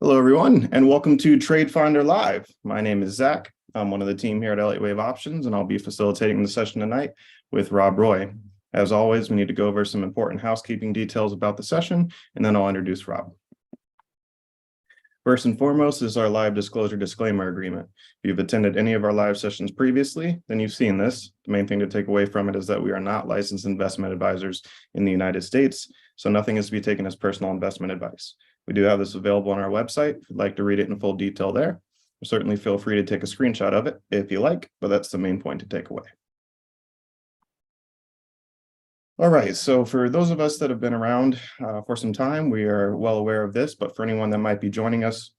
Hello, everyone, and welcome to TradeFinder Live. My name is Zach. I'm one of the team here at Elliott Wave Options, and I'll be facilitating the session tonight with Rob Roy. As always, we need to go over some important housekeeping details about the session, and then I'll introduce Rob. First and foremost is our live disclosure disclaimer agreement. If you've attended any of our live sessions previously, then you've seen this. The main thing to take away from it is that we are not licensed investment advisors in the United States, so nothing is to be taken as personal investment advice. We do have this available on our website. If you'd like to read it in full detail there, certainly feel free to take a screenshot of it if you like, but that's the main point to take away. All right, so for those of us that have been around for some time, we are well aware of this, but for anyone that might be joining us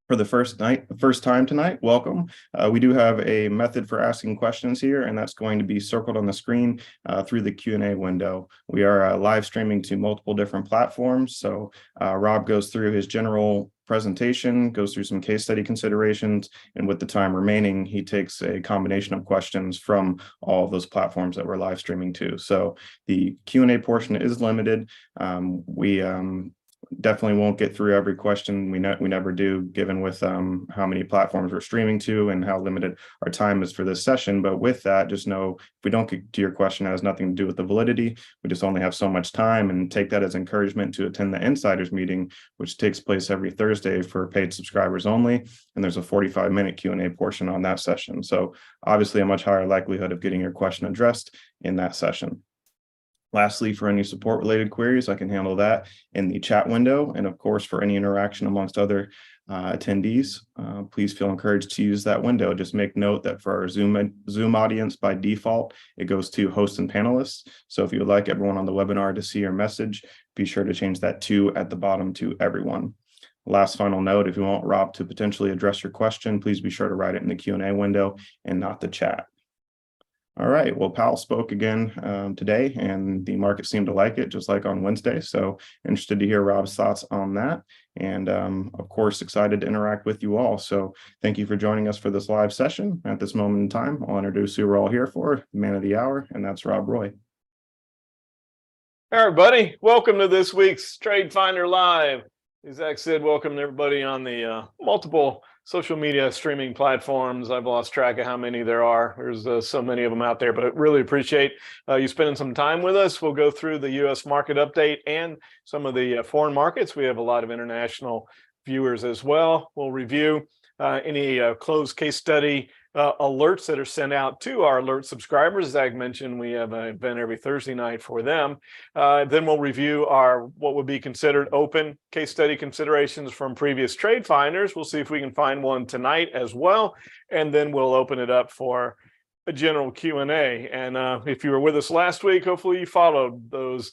for the first time tonight, welcome. We do have a method for asking questions here, and that's going to be circled on the screen through the Q&A window. We are live streaming to multiple different platforms, so Rob goes through his general presentation, goes through some case study considerations, and with the time remaining, he takes a combination of questions from all of those platforms that we're live streaming to. So the Q&A portion is limited. We definitely won't get through every question. We never do, given with how many platforms we're streaming to and how limited our time is for this session. But with that, just know if we don't get to your question, it has nothing to do with the validity. We just only have so much time, and take that as encouragement to attend the insiders meeting, which takes place every Thursday for paid subscribers only. And there's a 45-minute Q&A portion on that session. So obviously a much higher likelihood of getting your question addressed in that session. Lastly, for any support related queries, I can handle that in the chat window. And of course, for any interaction amongst other attendees, please feel encouraged to use that window. Just make note that for our Zoom audience, by default, it goes to hosts and panelists. So if you would like everyone on the webinar to see your message, be sure to change that to at the bottom to everyone. Last final note, if you want Rob to potentially address your question, please be sure to write it in the Q&A window and not the chat. All right, well, Powell spoke again today, and the market seemed to like it, just like on Wednesday. So interested to hear Rob's thoughts on that. And of course, excited to interact with you all. So thank you for joining us for this live session. At this moment in time, I'll introduce who we're all here for, man of the hour, and that's Rob Roy. All right, buddy, welcome to this week's TradeFinder Live. As Zach said, welcome to everybody on the multiple social media streaming platforms. I've lost track of how many there are. There's so many of them out there, but I really appreciate you spending some time with us. We'll go through the U.S. market update and some of the foreign markets. We have a lot of international viewers as well. We'll review any closed case study alerts that are sent out to our alert subscribers. Zach mentioned we have an event every Thursday night for them. Then we'll review our what would be considered open case study considerations from previous trade finders. We'll see if we can find one tonight as well, and then we'll open it up for a general Q&A. And if you were with us last week, hopefully you followed those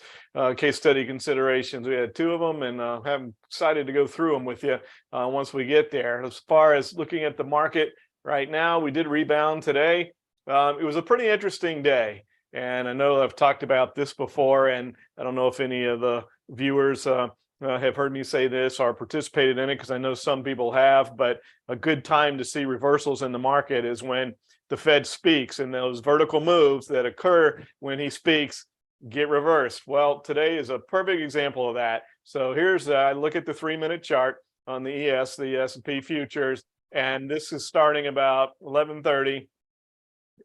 case study considerations. We had two of them, and I'm excited to go through them with you once we get there. As far as looking at the market right now, we did rebound today. It was a pretty interesting day, and I know I've talked about this before, and I don't know if any of the viewers have heard me say this or participated in it, because I know some people have, but a good time to see reversals in the market is when the Fed speaks, and those vertical moves that occur when he speaks get reversed. Well, today is a perfect example of that. So here's I look at the 3-minute chart on the S&P futures, and this is starting about 11:30.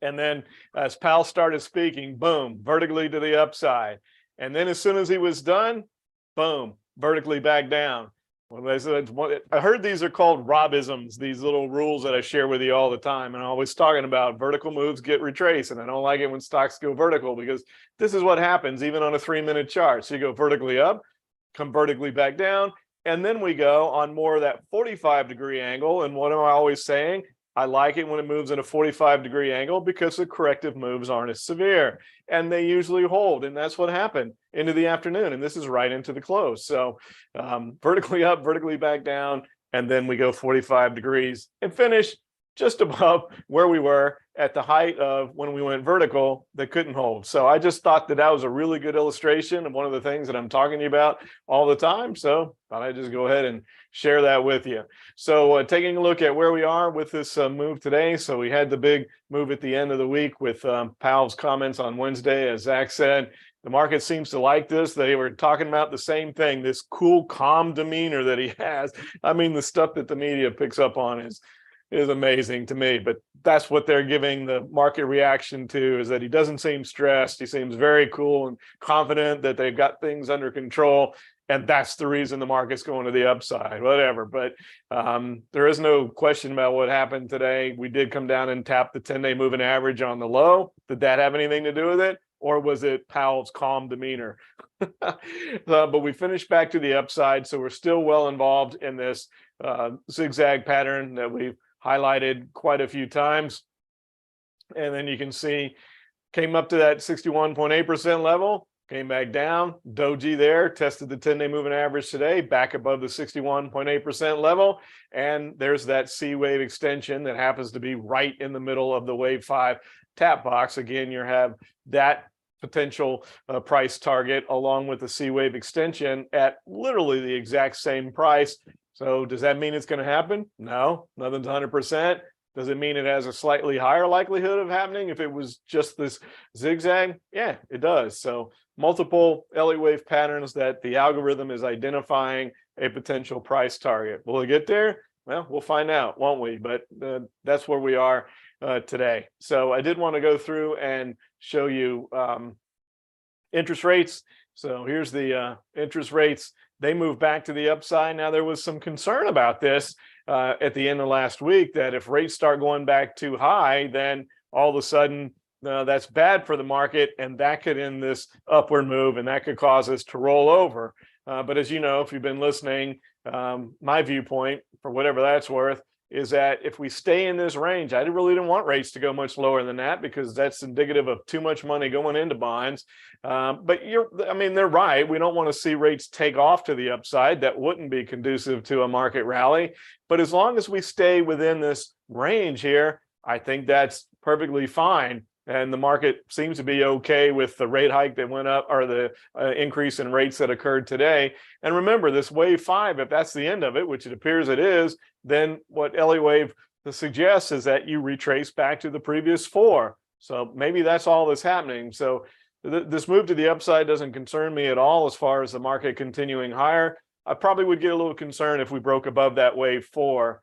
And then as Powell started speaking, boom, vertically to the upside. And then as soon as he was done, boom, vertically back down. I heard these are called Robisms, these little rules that I share with you all the time. And I'm always talking about vertical moves get retraced. And I don't like it when stocks go vertical, because this is what happens even on a 3-minute chart. So you go vertically up, come vertically back down, and then we go on more of that 45-degree angle. And what am I always saying? I like it when it moves in a 45-degree angle, because the corrective moves aren't as severe, and they usually hold. And that's what happened into the afternoon. And this is right into the close. So vertically up, vertically back down, and then we go 45 degrees and finish just above where we were at the height of when we went vertical that couldn't hold. So I just thought that that was a really good illustration of one of the things that I'm talking to you about all the time. So thought I'd just go ahead and share that with you. So taking a look at where we are with this move today. So we had the big move at the end of the week with Powell's comments on Wednesday, as Zach said. the market seems to like this. They were talking about the same thing, this cool, calm demeanor that he has. I mean, the stuff that the media picks up on is amazing to me, but that's what they're giving the market reaction to, is that he doesn't seem stressed. He seems very cool and confident that they've got things under control. And that's the reason the market's going to the upside, whatever. But there is no question about what happened today. We did come down and tap the 10-day moving average on the low. Did that have anything to do with it? Or was it Powell's calm demeanor? But we finished back to the upside. So we're still well involved in this zigzag pattern that we've highlighted quite a few times. And then you can see, came up to that 61.8% level, came back down, doji there, tested the 10-day moving average today, back above the 61.8% level. And there's that C wave extension that happens to be right in the middle of the wave 5 tap box. Again, you have that potential price target along with the C wave extension at literally the exact same price. So does that mean it's going to happen? No, nothing's 100%. Does it mean it has a slightly higher likelihood of happening if it was just this zigzag? Yeah, it does. So multiple Elliott wave patterns that the algorithm is identifying a potential price target. Will it get there? Well, we'll find out, won't we? But that's where we are today. So I did want to go through and show you interest rates. So here's the interest rates. They moved back to the upside. Now, there was some concern about this at the end of last week, that if rates start going back too high, then all of a sudden that's bad for the market, and that could end this upward move, and that could cause us to roll over. But as you know, if you've been listening, my viewpoint, for whatever that's worth, is that if we stay in this range, I really didn't want rates to go much lower than that, because that's indicative of too much money going into bonds. But they're right. We don't want to see rates take off to the upside. That wouldn't be conducive to a market rally. But as long as we stay within this range here, I think that's perfectly fine. And the market seems to be okay with the rate hike that went up, or the increase in rates that occurred today. And remember, this wave 5, if that's the end of it, which it appears it is, then what Elliott wave suggests is that you retrace back to the previous 4. So maybe that's all that's happening. So this move to the upside doesn't concern me at all as far as the market continuing higher. I probably would get a little concerned if we broke above that wave 4,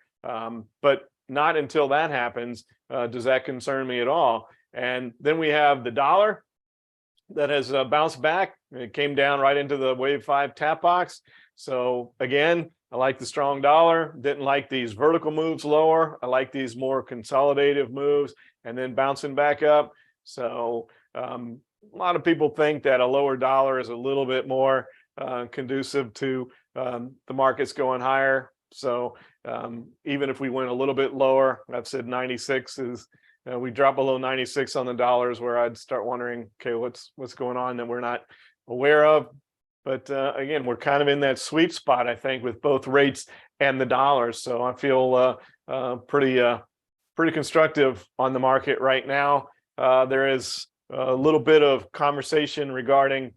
but not until that happens does that concern me at all. And then we have the dollar that has bounced back. It came down right into the wave 5 tap box. So again, I like the strong dollar. Didn't like these vertical moves lower. I like these more consolidative moves and then bouncing back up. So a lot of people think that a lower dollar is a little bit more conducive to the markets going higher. So even if we went a little bit lower, I've said 96 is, we drop below 96 on the dollars, where I'd start wondering, okay, what's going on that we're not aware of. But again, we're kind of in that sweet spot, I think, with both rates and the dollars. So I feel pretty constructive on the market right now. There is a little bit of conversation regarding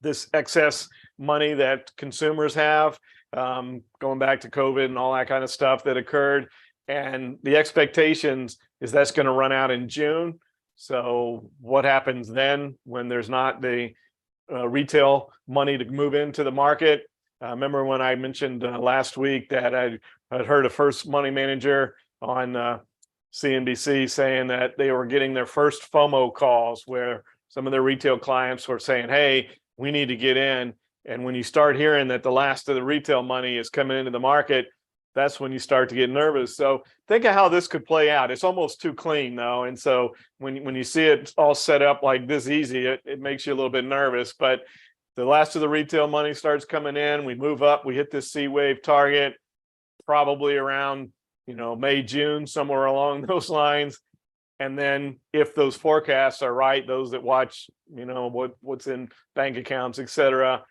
this excess money that consumers have, going back to COVID and all that kind of stuff that occurred. And the expectations is that's going to run out in June. So what happens then when there's not the retail money to move into the market? Remember when I mentioned last week that I'd heard a first money manager on CNBC saying that they were getting their first FOMO calls, where some of their retail clients were saying, hey, we need to get in. And when you start hearing that the last of the retail money is coming into the market, that's when you start to get nervous. So think of how this could play out. It's almost too clean, though. And so when you see it all set up like this easy, it makes you a little bit nervous. But the last of the retail money starts coming in, we move up, we hit this C wave target, probably around, May, June, somewhere along those lines. And then if those forecasts are right, those that watch, what's in bank accounts, et cetera,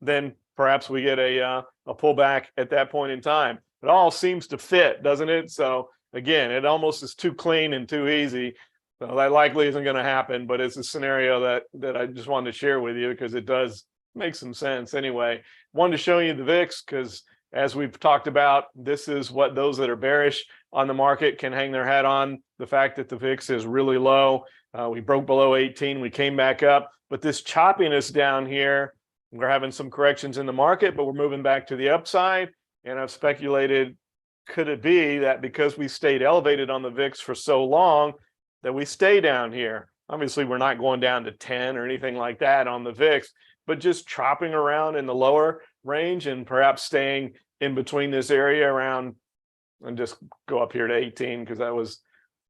then perhaps we get a pullback at that point in time. It all seems to fit, doesn't it? So again, it almost is too clean and too easy. So that likely isn't going to happen, but it's a scenario that I just wanted to share with you because it does make some sense. Anyway, wanted to show you the VIX because, as we've talked about, this is what those that are bearish on the market can hang their hat on the fact that the VIX is really low. We broke below 18, we came back up, but this choppiness down here, we're having some corrections in the market, but we're moving back to the upside. And I've speculated, could it be that because we stayed elevated on the VIX for so long that we stay down here? Obviously, we're not going down to 10 or anything like that on the VIX, but just chopping around in the lower range and perhaps staying in between this area around, and just go up here to 18 because that was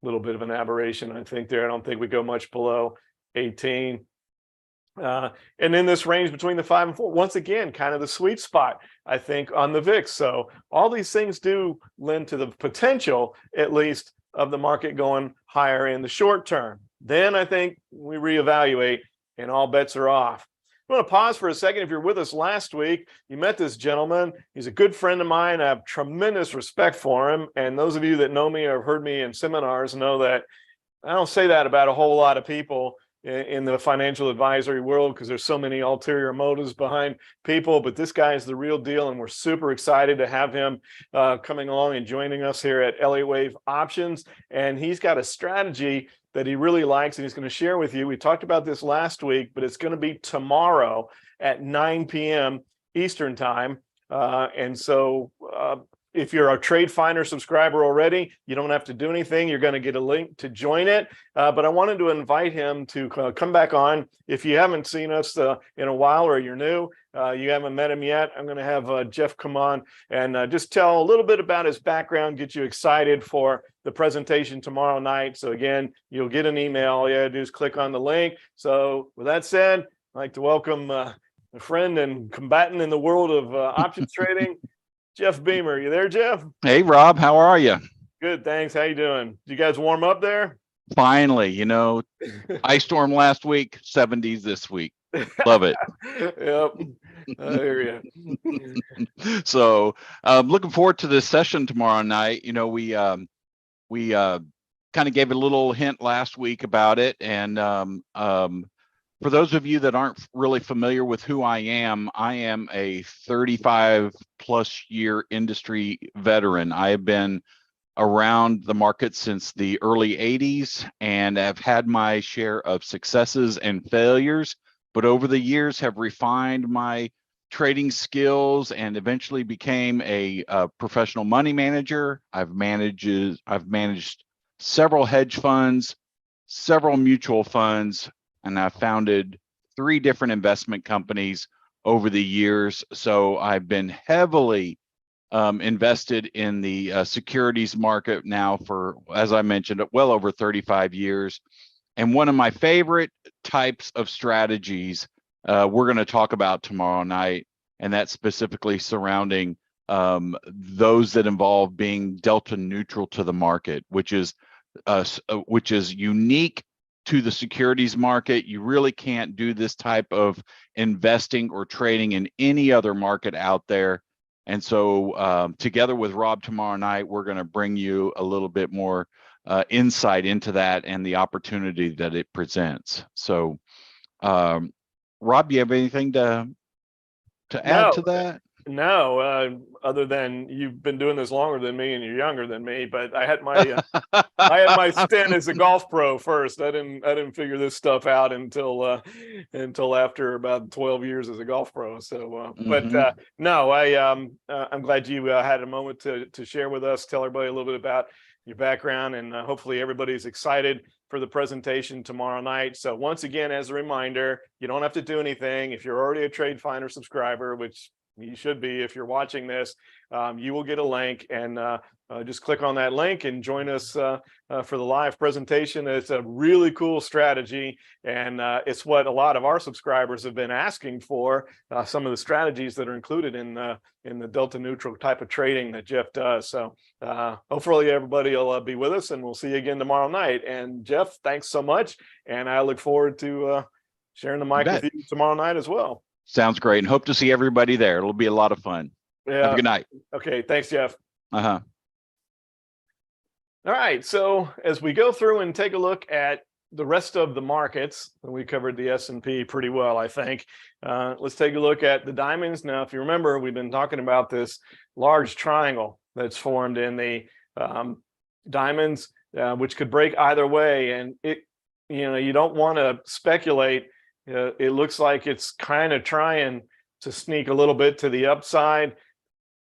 a little bit of an aberration, I think, there. I don't think we go much below 18. And in this range between the 5 and 4, once again, kind of the sweet spot, I think, on the VIX. So all these things do lend to the potential, at least, of the market going higher in the short term. Then I think we reevaluate and all bets are off. I want to pause for a second. If you're with us last week, you met this gentleman. He's a good friend of mine. I have tremendous respect for him. And those of you that know me or have heard me in seminars know that I don't say that about a whole lot of people in the financial advisory world because there's so many ulterior motives behind people, but this guy is the real deal, and we're super excited to have him coming along and joining us here at Elliott Wave Options. And he's got a strategy that he really likes, and he's going to share with you. We talked about this last week, but it's going to be tomorrow at 9 p.m. Eastern time. And so if you're a TradeFinder subscriber already, you don't have to do anything. You're going to get a link to join it. But I wanted to invite him to come back on. If you haven't seen us in a while, or you're new, you haven't met him yet, I'm going to have Jeff come on and just tell a little bit about his background, get you excited for the presentation tomorrow night. So again, you'll get an email. All you have to do is click on the link. So with that said, I'd like to welcome a friend and combatant in the world of options trading, Jeff Beamer. You there, Jeff? Hey, Rob, how are you? Good, thanks. How you doing? You guys warm up there? Finally, ice storm last week, 70s this week. Love it. Yep, I hear you. So looking forward to this session tomorrow night. We kind of gave a little hint last week about it. And for those of you that aren't really familiar with who I am a 35 plus year industry veteran. I have been around the market since the early 80s and have had my share of successes and failures, but over the years have refined my trading skills and eventually became a professional money manager. I've managed several hedge funds, several mutual funds, and I've founded 3 different investment companies over the years. So I've been heavily invested in the securities market now for, as I mentioned, well over 35 years. And one of my favorite types of strategies we're going to talk about tomorrow night, and that's specifically surrounding those that involve being delta neutral to the market, which is unique to the securities market. You really can't do this type of investing or trading in any other market out there. And so together with Rob tomorrow night, we're going to bring you a little bit more insight into that and the opportunity that it presents. So Rob, you have anything to add to that? No, other than you've been doing this longer than me and you're younger than me, but I had my I had my stint as a golf pro first. I didn't figure this stuff out until after about 12 years as a golf pro. So, but no, I'm glad you had a moment to share with us, tell everybody a little bit about your background, and hopefully everybody's excited for the presentation tomorrow night. So once again, as a reminder, you don't have to do anything. If you're already a TradeFinder subscriber, which you should be if you're watching this, you will get a link, and just click on that link and join us for the live presentation. It's a really cool strategy, and it's what a lot of our subscribers have been asking for, some of the strategies that are included in the delta neutral type of trading that Jeff does. So hopefully everybody will be with us, and we'll see you again tomorrow night. And Jeff, thanks so much, and I look forward to sharing the mic with you tomorrow night as well. Sounds great, and hope to see everybody there. It'll be a lot of fun. Yeah. Have a good night. Okay, thanks, Jeff. All right, so as we go through and take a look at the rest of the markets, we covered the S&P pretty well, I think. Let's take a look at the diamonds. Now, if you remember, we've been talking about this large triangle that's formed in the diamonds, which could break either way. And you don't want to speculate. It looks like it's kind of trying to sneak a little bit to the upside.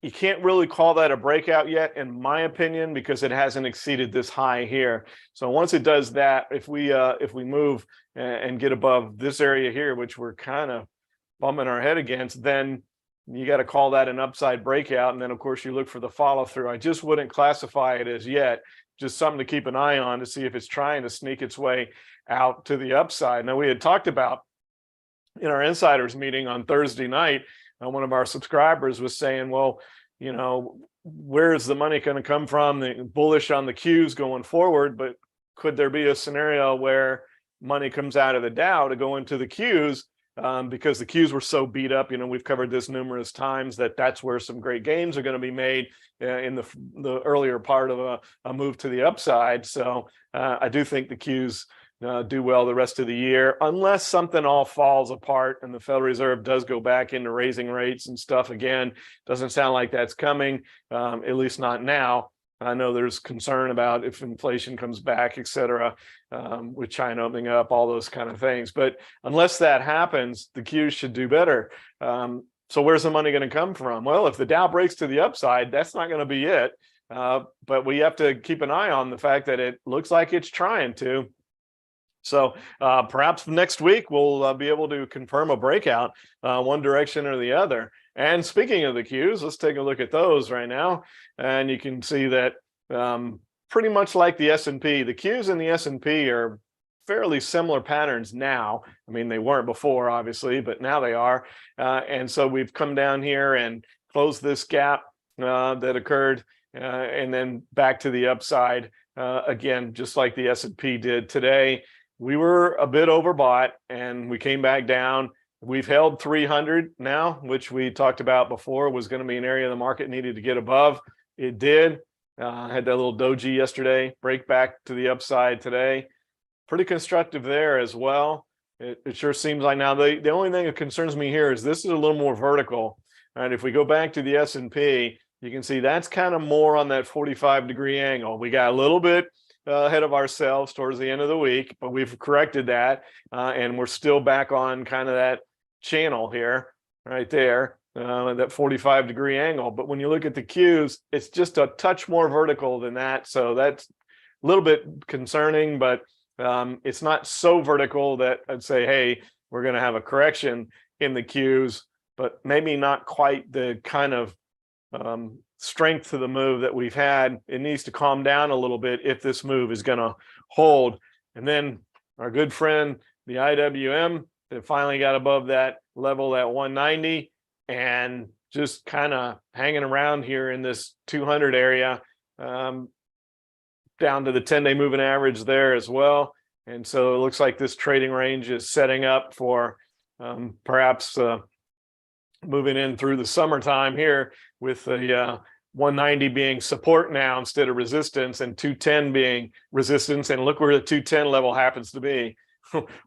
You can't really call that a breakout yet, in my opinion, because it hasn't exceeded this high here. So once it does that, if we move and get above this area here, which we're kind of bumping our head against, then you got to call that an upside breakout. And then, of course, you look for the follow through. I just wouldn't classify it as yet, just something to keep an eye on to see if it's trying to sneak its way out to the upside. Now, we had talked about in our insiders meeting on Thursday night, one of our subscribers was saying, well, where's the money going to come from? The bullish on the Qs going forward, but could there be a scenario where money comes out of the Dow to go into the Qs? Because the Qs were so beat up, we've covered this numerous times, that's where some great gains are going to be made in the earlier part of a move to the upside. So I do think the Qs do well the rest of the year, unless something all falls apart and the Federal Reserve does go back into raising rates and stuff again. Doesn't sound like that's coming, at least not now. I know there's concern about if inflation comes back, et cetera, with China opening up, all those kind of things. But unless that happens, the Qs should do better. So where's the money going to come from? Well, if the Dow breaks to the upside, that's not going to be it. But we have to keep an eye on the fact that it looks like it's trying to. So perhaps next week we'll be able to confirm a breakout one direction or the other. And speaking of the Qs, let's take a look at those right now. And you can see that pretty much like the S&P, the Qs and the S&P are fairly similar patterns now. I mean, they weren't before, obviously, but now they are. And so we've come down here and closed this gap that occurred and then back to the upside again, just like the S&P did today. We were a bit overbought and we came back down. We've held 300 now, which we talked about before was going to be an area the market needed to get above. It did. Had that little doji yesterday, break back to the upside today. Pretty constructive there as well. It sure seems like now the only thing that concerns me here is this is a little more vertical. And if we go back to the S&P, you can see that's kind of more on that 45-degree angle. We got a little bit ahead of ourselves towards the end of the week, but we've corrected that and we're still back on kind of that channel here right there, that 45-degree angle. But when you look at the Qs, it's just a touch more vertical than that, so that's a little bit concerning, but it's not so vertical that I'd say, hey, we're going to have a correction in the Qs, but maybe not quite the kind of strength to the move that we've had. It needs to calm down a little bit if this move is going to hold. And then our good friend, the IWM, that finally got above that level at 190 and just kind of hanging around here in this 200 area, down to the 10-day moving average there as well. And so it looks like this trading range is setting up for perhaps moving in through the summertime here with the 190 being support now instead of resistance and 210 being resistance. And look where the 210 level happens to be,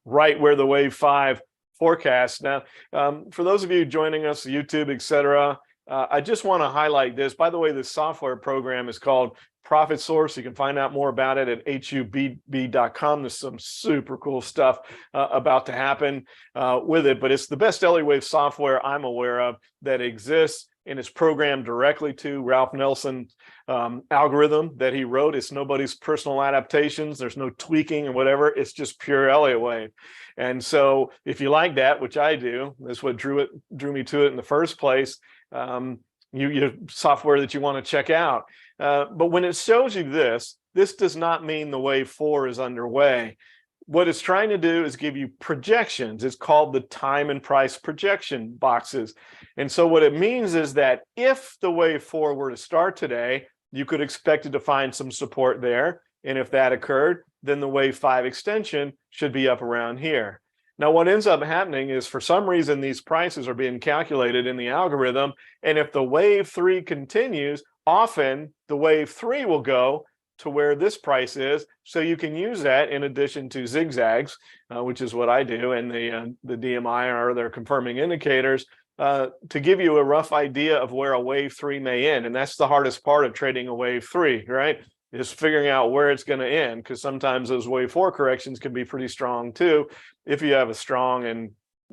right where the wave 5 forecast. Now, for those of you joining us, YouTube, etc., I just want to highlight this. By the way, this software program is called Profit Source. You can find out more about it at hub.com. There's some super cool stuff about to happen with it, but it's the best Elliott Wave software I'm aware of that exists, and it's programmed directly to Ralph Nelson's algorithm that he wrote. It's nobody's personal adaptations. There's no tweaking or whatever. It's just pure Elliott Wave. And so if you like that, which I do, that's what drew me to it in the first place, you software that you want to check out. But when it shows you this does not mean the wave 4 is underway. What it's trying to do is give you projections. It's called the time and price projection boxes. And so what it means is that if the wave 4 were to start today, you could expect it to find some support there. And if that occurred, then the wave 5 extension should be up around here. Now, what ends up happening is for some reason, these prices are being calculated in the algorithm. And if the wave 3 continues, often the wave 3 will go to where this price is. So you can use that in addition to zigzags, which is what I do, and the DMI or their confirming indicators to give you a rough idea of where a wave 3 may end. And that's the hardest part of trading a wave 3, right? is figuring out where it's going to end, because sometimes those wave 4 corrections can be pretty strong too if you have a strong and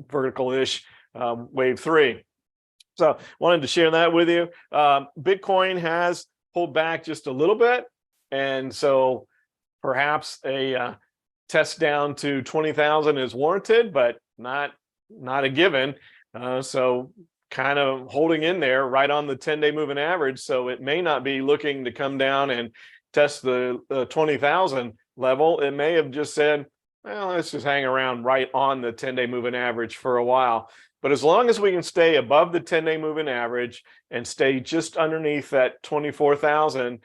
vertical-ish wave 3. So wanted to share that with you. Bitcoin has pulled back just a little bit, and so perhaps a test down to 20,000 is warranted, but not a given. So kind of holding in there right on the 10-day moving average. So it may not be looking to come down and test the 20,000 level. It may have just said, well, let's just hang around right on the 10-day moving average for a while. But as long as we can stay above the 10-day moving average and stay just underneath that 24,000,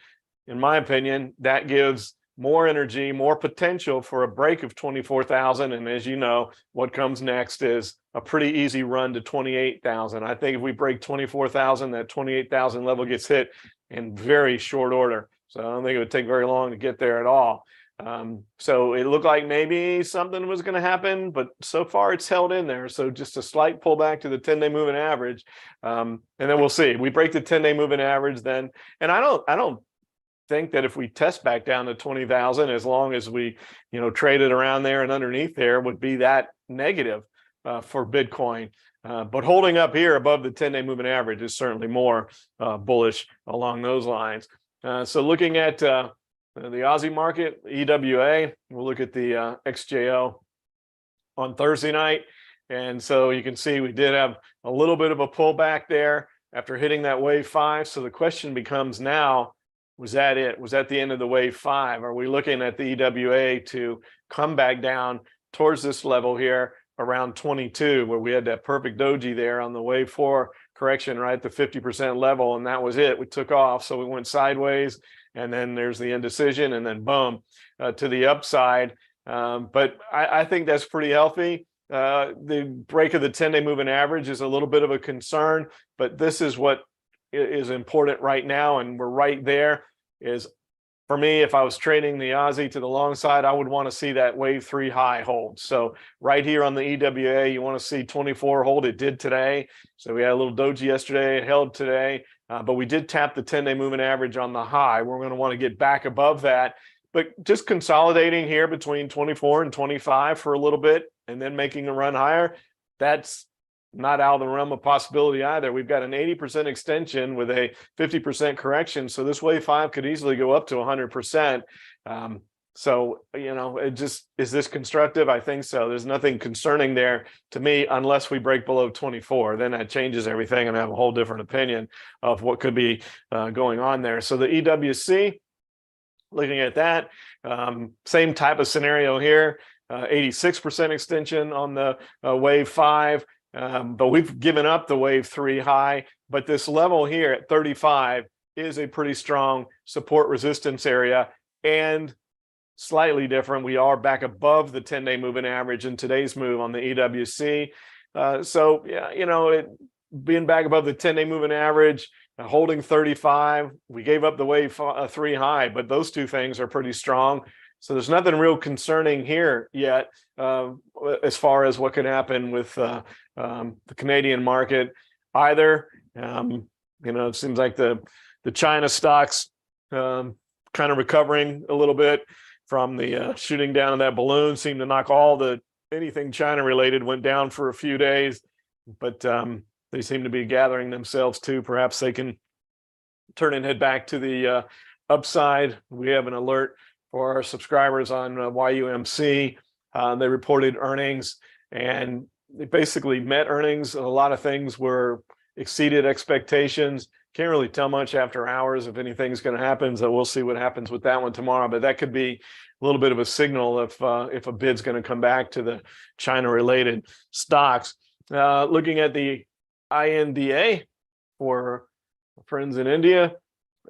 in my opinion, that gives more energy, more potential for a break of 24,000. And as you know, what comes next is a pretty easy run to 28,000. I think if we break 24,000, that 28,000 level gets hit in very short order. So I don't think it would take very long to get there at all. So it looked like maybe something was going to happen, but so far it's held in there. So just a slight pullback to the 10-day moving average. And then we'll see. We break the 10-day moving average then. And I don't think that if we test back down to 20,000, as long as we, trade it around there and underneath there, would be that negative for Bitcoin. But holding up here above the 10-day moving average is certainly more bullish along those lines. So looking at the Aussie market, EWA, we'll look at the XJO on Thursday night. And so you can see we did have a little bit of a pullback there after hitting that wave 5. So the question becomes now, was that it? Was that the end of the wave 5? Are we looking at the EWA to come back down towards this level here around 22, where we had that perfect doji there on the wave 4 correction, right? The 50% level, and that was it. We took off. So we went sideways, and then there's the indecision, and then boom, to the upside. But I think that's pretty healthy. The break of the 10-day moving average is a little bit of a concern, but this is what is important right now, and we're right there. Is for me, if I was trading the Aussie to the long side, I would want to see that wave 3 high hold. So right here on the EWA, you want to see 24 hold. It did today. So we had a little doji yesterday. It held today, but we did tap the 10-day moving average on the high. We're going to want to get back above that, but just consolidating here between 24 and 25 for a little bit, and then making a run higher. That's not out of the realm of possibility either. We've got an 80% extension with a 50% correction. So this wave 5 could easily go up to 100%. So, it just, is this constructive? I think so. There's nothing concerning there to me, unless we break below 24. Then that changes everything, and I have a whole different opinion of what could be going on there. So the EWC, looking at that, same type of scenario here, 86% extension on the wave 5. But we've given up the wave 3 high, but this level here at 35 is a pretty strong support resistance area, and slightly different. We are back above the 10-day moving average in today's move on the EWC. So yeah, being back above the 10-day moving average, holding 35, we gave up the wave 3 high, but those two things are pretty strong. So there's nothing real concerning here yet as far as what could happen with the Canadian market either. It seems like the China stocks kind of recovering a little bit from the shooting down of that balloon. Seemed to knock anything China related went down for a few days, but they seem to be gathering themselves too. Perhaps they can turn and head back to the upside. We have an alert for our subscribers on YUMC. They reported earnings, and they basically met earnings. A lot of things were exceeded expectations. Can't really tell much after hours if anything's going to happen, so we'll see what happens with that one tomorrow. But that could be a little bit of a signal if a bid's going to come back to the China-related stocks. Looking at the INDA for friends in India,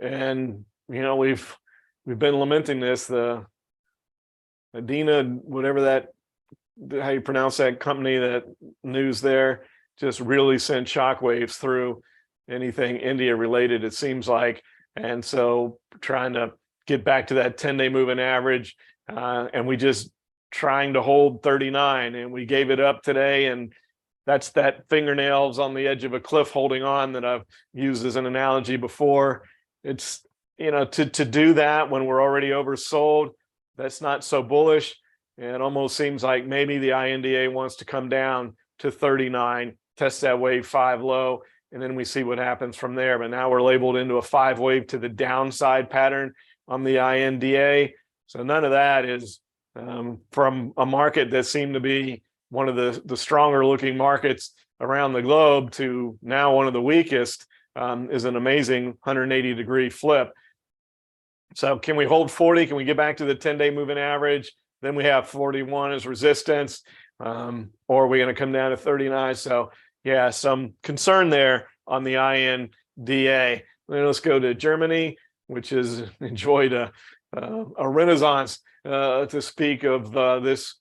and we've been lamenting this. The Adina, whatever that, how you pronounce that company, that news there just really sent shockwaves through anything India related, it seems like. And so trying to get back to that 10-day moving average, and we just trying to hold 39, and we gave it up today. And that's that fingernails on the edge of a cliff holding on that I've used as an analogy before. It's to do that when we're already oversold, that's not so bullish. It almost seems like maybe the INDA wants to come down to 39, test that wave 5 low, and then we see what happens from there. But now we're labeled into a 5 wave to the downside pattern on the INDA. So none of that is from a market that seemed to be one of the stronger looking markets around the globe to now one of the weakest, is an amazing 180-degree flip. So can we hold 40? Can we get back to the 10-day moving average? Then we have 41 as resistance, or are we going to come down to 39? So yeah, some concern there on the INDA. Then let's go to Germany, which has enjoyed a renaissance, to speak of this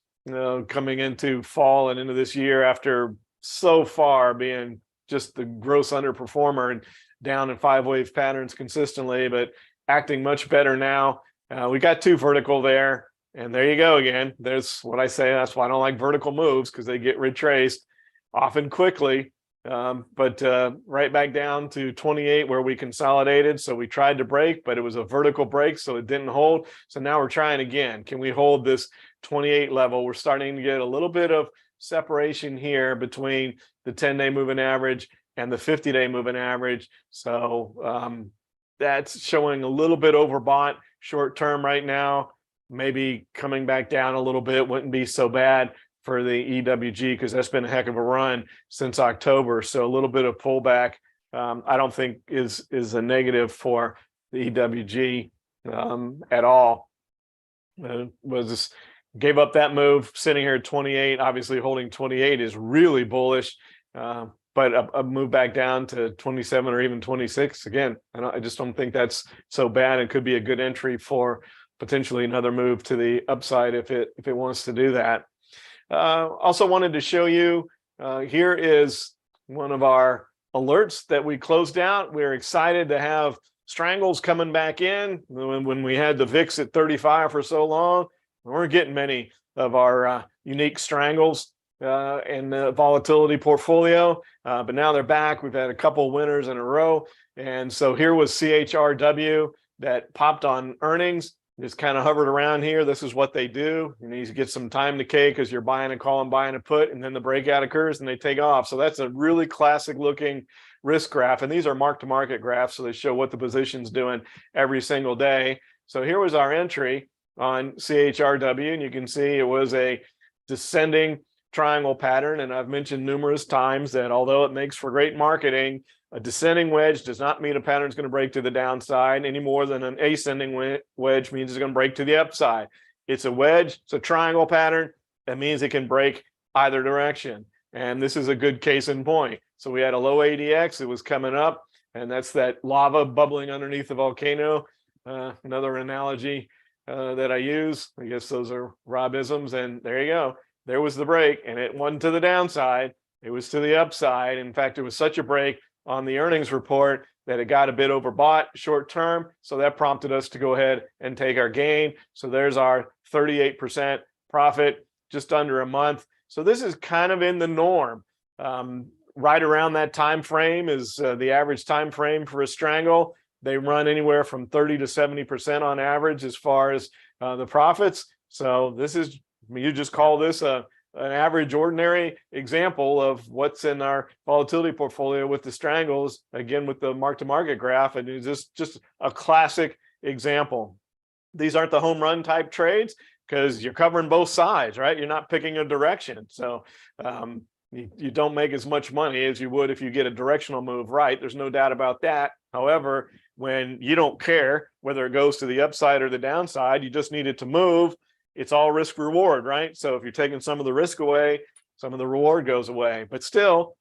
coming into fall and into this year after so far being just the gross underperformer and down in 5 wave patterns consistently, but acting much better now. We got 2 vertical there, and there you go again. There's what I say. That's why I don't like vertical moves, because they get retraced often quickly. But right back down to 28 where we consolidated. So we tried to break, but it was a vertical break, so it didn't hold. So now we're trying again. Can we hold this 28 level? We're starting to get a little bit of separation here between the 10-day moving average and the 50-day moving average. So that's showing a little bit overbought short term right now. Maybe coming back down a little bit wouldn't be so bad for the EWG, because that's been a heck of a run since October. So a little bit of pullback, I don't think is a negative for the EWG at all. Gave up that move, sitting here at 28. Obviously, holding 28 is really bullish, but a move back down to 27 or even 26 again, I just don't think that's so bad. It could be a good entry for potentially another move to the upside if it wants to do that. Also wanted to show you, here is one of our alerts that we closed out. We're excited to have strangles coming back in. When we had the VIX at 35 for so long, we weren't getting many of our unique strangles in the volatility portfolio, but now they're back. We've had a couple winners in a row. And so here was CHRW that popped on earnings. Just kind of hovered around here. This is what they do. You need to get some time decay because you're buying a call and buying a put, and then the breakout occurs and they take off. So that's a really classic looking risk graph. And these are mark-to-market graphs, so they show what the position's doing every single day. So here was our entry on CHRW, and you can see it was a descending triangle pattern. And I've mentioned numerous times that although it makes for great marketing, a descending wedge does not mean a pattern is going to break to the downside any more than an ascending wedge means it's going to break to the upside. It's a wedge, it's a triangle pattern. That means it can break either direction. And this is a good case in point. So we had a low ADX, it was coming up, and that's that lava bubbling underneath the volcano. Another analogy that I use. I guess those are Rob-isms, and there you go. There was the break, and it wasn't to the downside. It was to the upside. In fact, it was such a break on the earnings report that it got a bit overbought short term. So that prompted us to go ahead and take our gain. So there's our 38% profit, just under a month. So this is kind of in the norm. Right around that time frame is the average time frame for a strangle. They run anywhere from 30 to 70% on average as far as the profits. So this is, you just call this an average ordinary example of what's in our volatility portfolio with the strangles, again with the mark-to-market graph. And it's just a classic example. These aren't the home run type trades because you're covering both sides, right? You're not picking a direction. So you don't make as much money as you would if you get a directional move right. There's no doubt about that. However, when you don't care whether it goes to the upside or the downside, you just need it to move. It's all risk reward, right? So if you're taking some of the risk away, some of the reward goes away, but still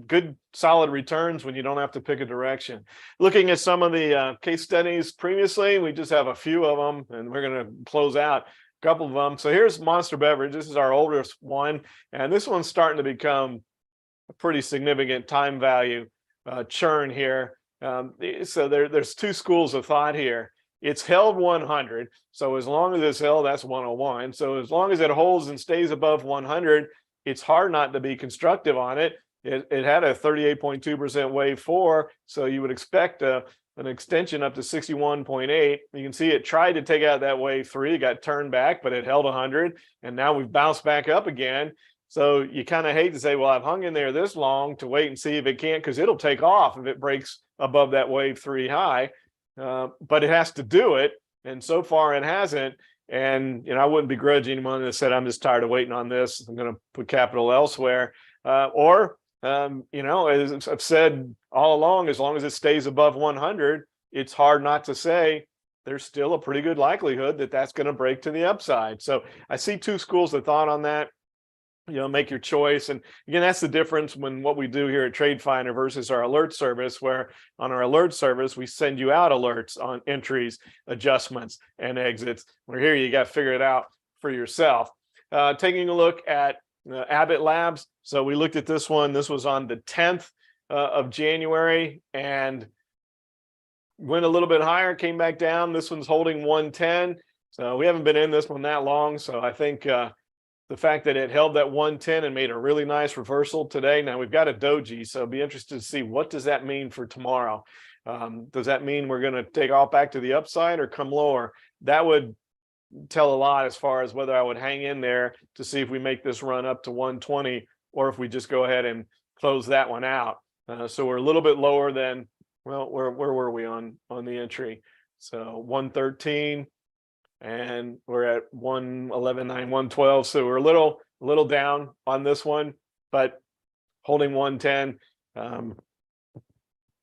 good solid returns when you don't have to pick a direction. Looking at some of the case studies previously, we just have a few of them and we're going to close out a couple of them. So here's Monster Beverage. This is our oldest one. And this one's starting to become a pretty significant time value churn here. So there's two schools of thought here. It's held 100. So as long as it's held, that's 101. So as long as it holds and stays above 100, it's hard not to be constructive on it. It had a 38.2% wave 4. So you would expect a an extension up to 61.8. You can see it tried to take out that wave 3, got turned back, but it held 100, and now we've bounced back up again. So you kind of hate to say, well, I've hung in there this long to wait and see if it can't, because it'll take off if it breaks above that wave 3 high, but it has to do it, and so far it hasn't. And I wouldn't begrudge anyone that said, I'm just tired of waiting on this, I'm going to put capital elsewhere, or as I've said all along, as long as it stays above 100, it's hard not to say there's still a pretty good likelihood that that's going to break to the upside. So I see two schools of thought on that. Make your choice. And again, that's the difference when what we do here at TradeFinder versus our alert service, where on our alert service, we send you out alerts on entries, adjustments, and exits. Where here, you got to figure it out for yourself. Taking a look at Abbott Labs. So we looked at this one. This was on the 10th of January and went a little bit higher, came back down. This one's holding 110. So we haven't been in this one that long. So I think the fact that it held that 110 and made a really nice reversal today. Now we've got a doji, so be interested to see what does that mean for tomorrow. Does that mean we're going to take off back to the upside or come lower? That would tell a lot as far as whether I would hang in there to see if we make this run up to 120 or if we just go ahead and close that one out. So we're a little bit lower than, well, where were we on the entry? So 113. And we're at 111.9, 112. So we're a little down on this one, but holding 110.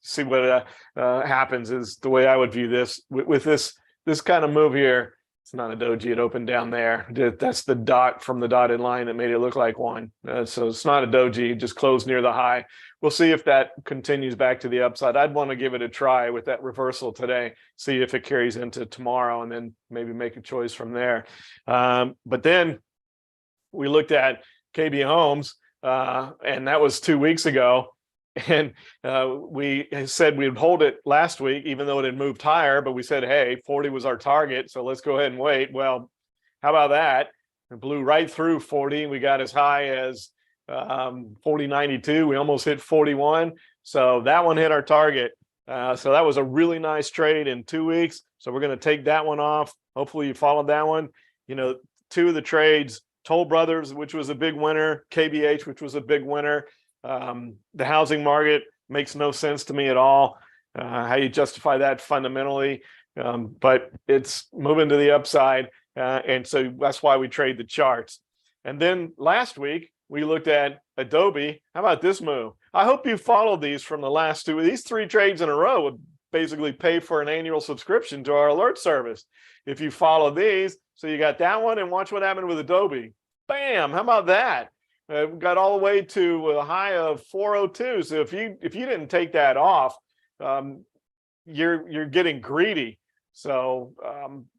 See what happens is the way I would view this. With this kind of move here, it's not a doji. It opened down there. That's the dot from the dotted line that made it look like one. So it's not a doji. It just closed near the high. We'll see if that continues back to the upside. I'd want to give it a try with that reversal today, see if it carries into tomorrow, and then maybe make a choice from there. But then we looked at KB Homes, and that was 2 weeks ago. And we said we'd hold it last week, even though it had moved higher. But we said, hey, 40 was our target, so let's go ahead and wait. Well, how about that? It blew right through 40. We got as high as 40.92. We almost hit 41. So that one hit our target. So that was a really nice trade in 2 weeks. So we're going to take that one off. Hopefully you followed that one. Two of the trades, Toll Brothers, which was a big winner, KBH, which was a big winner. The housing market makes no sense to me at all. How you justify that fundamentally, but it's moving to the upside. And so that's why we trade the charts. And then last week, we looked at Adobe. How about this move? I hope you followed these from the last two. These three trades in a row would basically pay for an annual subscription to our alert service. If you follow these, so you got that one, and watch what happened with Adobe. Bam! How about that? Got all the way to a high of 402. So if you didn't take that off, you're getting greedy. So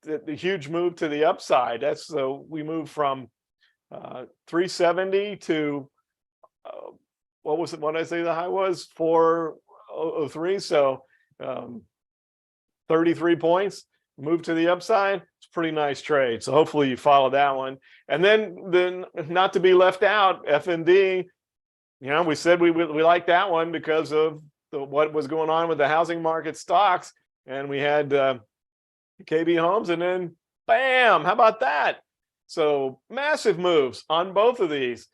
the huge move to the upside. That's so we moved from 370 to what was it? What did I say the high was? 403. So 33 points. Move to the upside. It's a pretty nice trade. So hopefully you follow that one. And then not to be left out, FND. We said we like that one because of what was going on with the housing market stocks, and we had KB Homes, and then bam! How about that? So massive moves on both of these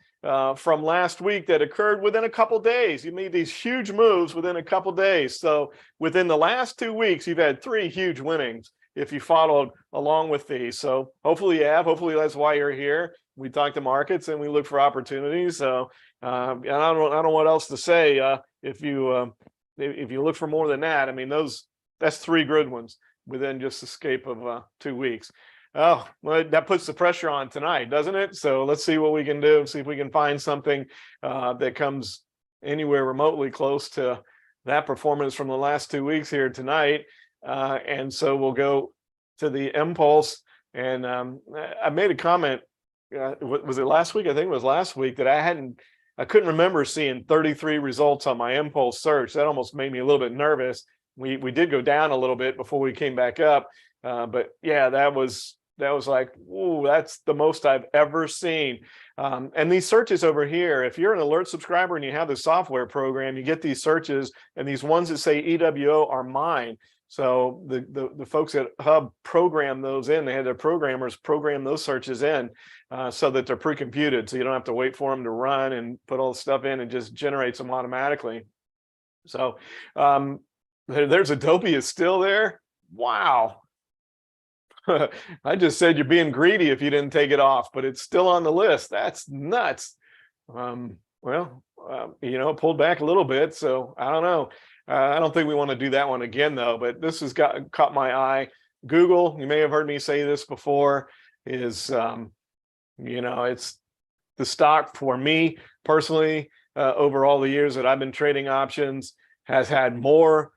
from last week that occurred within a couple days. You made these huge moves within a couple days. So within the last 2 weeks, you've had three huge winnings if you followed along with these. So hopefully you have. Hopefully that's why you're here. We talk to markets and we look for opportunities. So I don't know what else to say. If you look for more than that, I mean, that's three good ones within just the scape of 2 weeks. Oh, well, that puts the pressure on tonight, doesn't it? So let's see what we can do. See if we can find something that comes anywhere remotely close to that performance from the last 2 weeks here tonight. And so we'll go to the impulse. And I made a comment. Was it last week? I think it was last week that I couldn't remember seeing 33 results on my impulse search. That almost made me a little bit nervous. We did go down a little bit before we came back up. But yeah, that was That was like, ooh, that's the most I've ever seen. And these searches over here, if you're an alert subscriber and you have the software program, you get these searches, and these ones that say EWO are mine. So the folks at Hub program those in. They had their programmers program those searches in so that they're pre-computed. So you don't have to wait for them to run and put all the stuff in, and just generates them automatically. So there's Adobe is still there. Wow. I just said you're being greedy if you didn't take it off, but it's still on the list. That's nuts. It pulled back a little bit, so I don't know. I don't think we want to do that one again, though. But this has caught my eye. Google, you may have heard me say this before, is it's the stock for me personally over all the years that I've been trading options has had more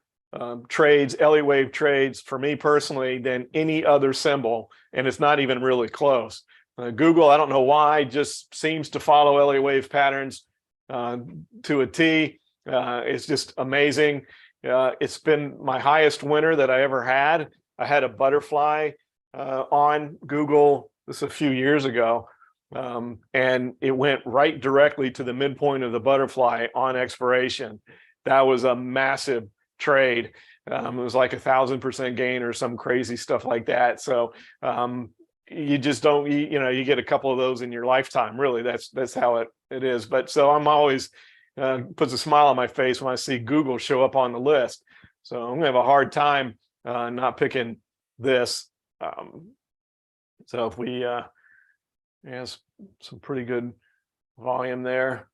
trades, Elliott wave trades for me personally than any other symbol, and it's not even really close. Google, I don't know why, just seems to follow Elliott wave patterns to a T. It's just amazing. It's been my highest winner that I ever had. I had a butterfly on Google this a few years ago, and it went right directly to the midpoint of the butterfly on expiration. That was a massive trade. It was like 1,000% gain or some crazy stuff like that. So you just don't, you get a couple of those in your lifetime. Really, that's how it is. But so I'm always puts a smile on my face when I see Google show up on the list. So I'm gonna have a hard time not picking this. So if we has some pretty good volume there.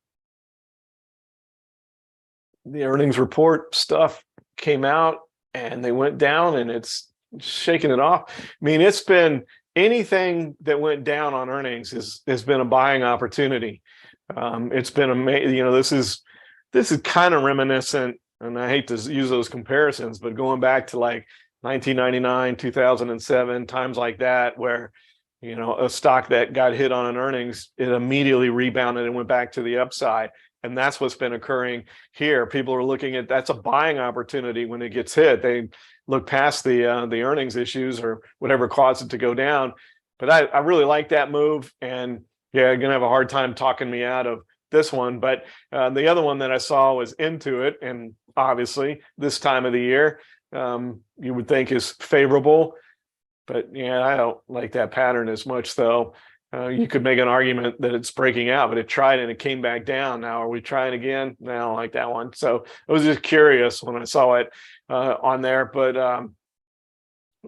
The earnings report stuff came out and they went down, and it's shaking it off. I mean, it's been anything that went down on earnings has been a buying opportunity. It's been amazing. This is kind of reminiscent, and I hate to use those comparisons, but going back to like 1999, 2007, times like that, where a stock that got hit on an earnings, it immediately rebounded and went back to the upside. And that's what's been occurring here. People are looking at that's a buying opportunity when it gets hit. They look past the earnings issues or whatever caused it to go down. But I really like that move, and yeah, I'm gonna have a hard time talking me out of this one. But the other one that I saw was Intuit, and obviously this time of the year, you would think is favorable. But yeah, I don't like that pattern as much, though. You could make an argument that it's breaking out, but it tried and it came back down. Now, are we trying again? No, I don't like that one. So I was just curious when I saw it on there, but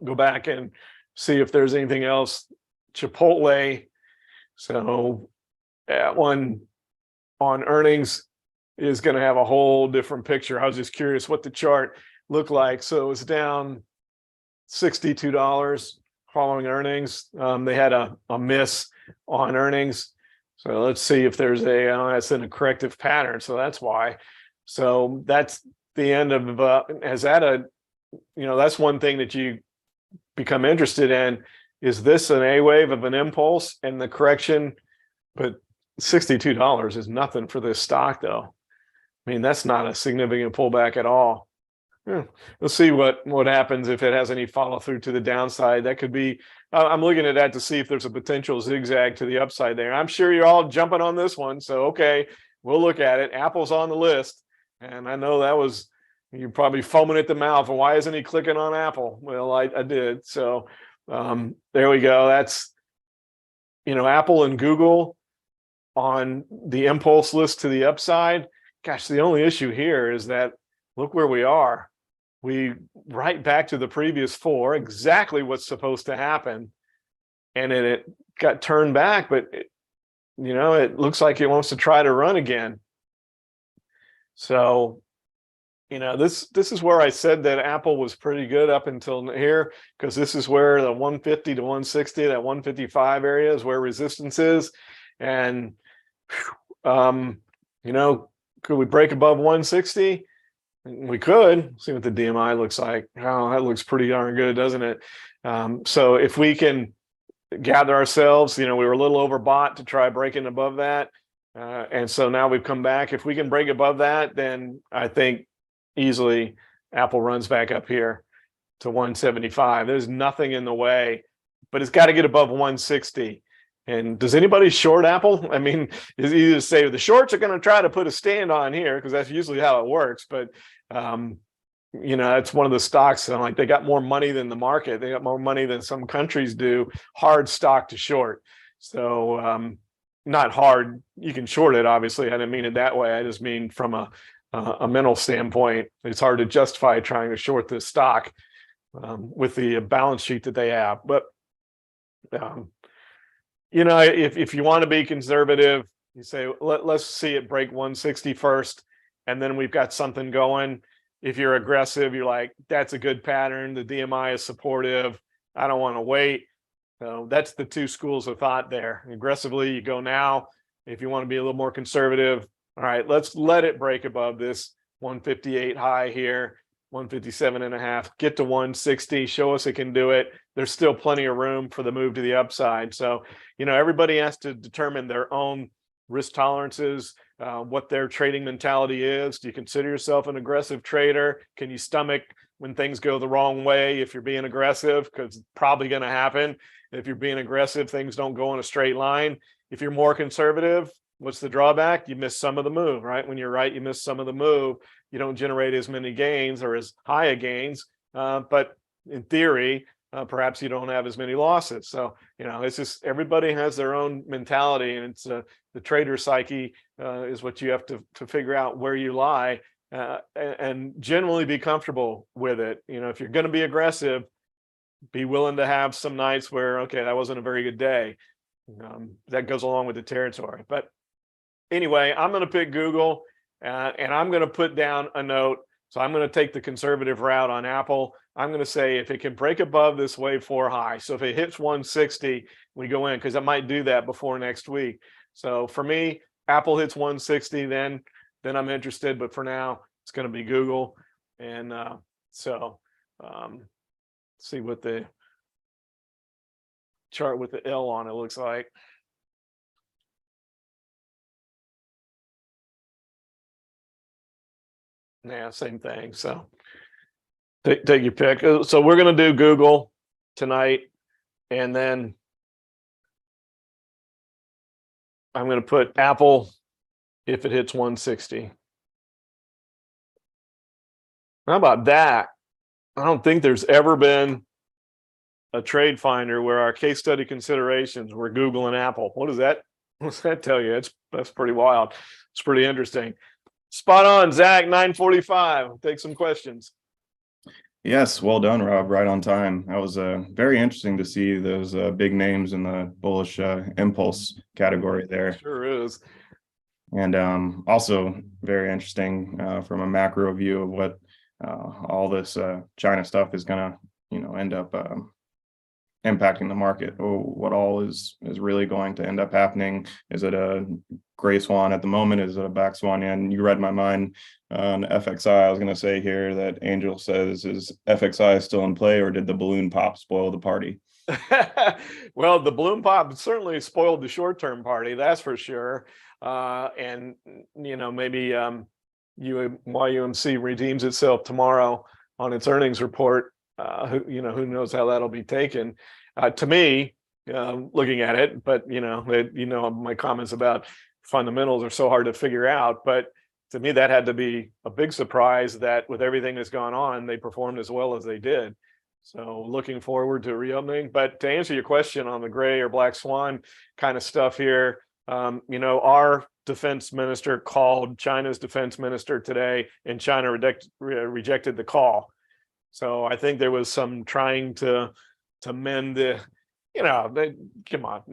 go back and see if there's anything else. Chipotle. So that one on earnings is going to have a whole different picture. I was just curious what the chart looked like. So it was down $62 following earnings. They had a miss on earnings. So let's see if there's that's in a corrective pattern. So that's why. So that's the end of, that's one thing that you become interested in. Is this an A wave of an impulse and the correction? But $62 is nothing for this stock, though. I mean, that's not a significant pullback at all. We'll see what happens if it has any follow through to the downside. That could be, I'm looking at that to see if there's a potential zigzag to the upside there. I'm sure you're all jumping on this one. So, okay, we'll look at it. Apple's on the list. And I know that was, you're probably foaming at the mouth. Why isn't he clicking on Apple? Well, I did. So there we go. That's, Apple and Google on the impulse list to the upside. Gosh, the only issue here is that look where we are. We right back to the previous four, exactly what's supposed to happen. And then it got turned back, but it looks like it wants to try to run again. So, this is where I said that Apple was pretty good up until here, because this is where the 150 to 160, that 155 area is where resistance is. And, could we break above 160? We could. See what the DMI looks like. Oh, that looks pretty darn good, doesn't it? So if we can gather ourselves, we were a little overbought to try breaking above that. And so now we've come back. If we can break above that, then I think easily Apple runs back up here to 175. There's nothing in the way but it's got to get above 160. And does anybody short Apple? I mean, is easy to say the shorts are going to try to put a stand on here because that's usually how it works. But it's one of the stocks. And like they got more money than the market. They got more money than some countries do. Hard stock to short. So not hard. You can short it. Obviously, I didn't mean it that way. I just mean from a mental standpoint, it's hard to justify trying to short this stock with the balance sheet that they have. But if you want to be conservative, you say, let's see it break 160 first, and then we've got something going. If you're aggressive, you're like, that's a good pattern. The DMI is supportive. I don't want to wait. So that's the two schools of thought there. Aggressively, you go now. If you want to be a little more conservative, all right, let's let it break above this 158 high here, 157.5, get to 160, show us it can do it. There's still plenty of room for the move to the upside. So, everybody has to determine their own risk tolerances, what their trading mentality is. Do you consider yourself an aggressive trader? Can you stomach when things go the wrong way if you're being aggressive? Because it's probably going to happen. If you're being aggressive, things don't go in a straight line. If you're more conservative, what's the drawback? You miss some of the move, right? When you're right, you miss some of the move. You don't generate as many gains or as high a gains. But in theory, perhaps you don't have as many losses. So, it's just everybody has their own mentality, and it's the trader psyche is what you have to figure out where you lie and generally be comfortable with it. If you're going to be aggressive, be willing to have some nights where, okay, that wasn't a very good day. That goes along with the territory. But anyway, I'm going to pick Google and I'm going to put down a note. So I'm going to take the conservative route on Apple. I'm going to say if it can break above this wave 4 high, so if it hits 160, we go in, because I might do that before next week. So for me, Apple hits 160, then I'm interested. But for now, it's going to be Google. And see what the chart with the L on it looks like. Yeah, same thing. So take your pick. So we're going to do Google tonight, and then I'm going to put Apple if it hits 160. How about that? I don't think there's ever been a TradeFinder where our case study considerations were Google and Apple. What does that tell you? That's pretty wild. It's pretty interesting. Spot on, Zach, 9:45. Take some questions. Yes, well done, Rob. Right on time. That was very interesting to see those big names in the bullish impulse category there. Sure is. And also very interesting from a macro view of what all this China stuff is going to, end up impacting the market, or what all is really going to end up happening. Is it a gray swan at the moment? Is it a black swan? And you read my mind on FXI. I was going to say here that Angel says, is FXI still in play, or did the balloon pop spoil the party? Well, the balloon pop certainly spoiled the short-term party, that's for sure. And maybe YUMC redeems itself tomorrow on its earnings report. Who knows how that'll be taken. To me, looking at it, but my comments about fundamentals are so hard to figure out. But to me, that had to be a big surprise that with everything that's gone on, they performed as well as they did. So looking forward to reopening. But to answer your question on the gray or black swan kind of stuff here, our defense minister called China's defense minister today, and China rejected the call. So I think there was some trying to mend the, come on,